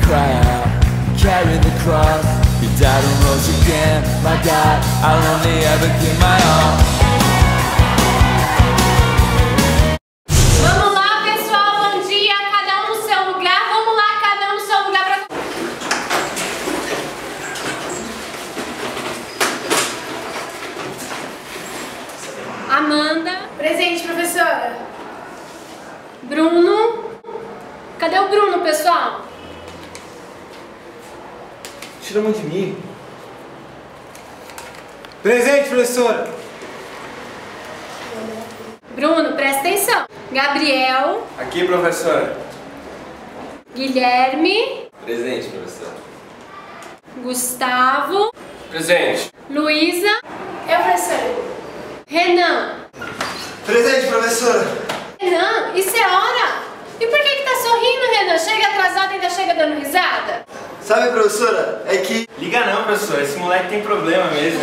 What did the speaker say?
cry out, carry the cross. You died and rose again, my God, I'll only ever give my all. Vamos lá, pessoal, bom dia, cada um no seu lugar. Vamos lá, cada um no seu lugar pra... Amanda. Presente, professora. Bruno. Cadê o Bruno, pessoal? Tira a mão de mim. Presente, professora. Bruno, presta atenção. Gabriel. Aqui, professora. Guilherme. Presente, professora. Gustavo. Presente. Luísa. Eu, professora. Renan. Presente, professora. Renan, isso é hora? E por que tá sorrindo, Renan? Chega atrasado e ainda chega dando risada? Sabe, professora, é que... Liga não, professora. Esse moleque tem problema mesmo.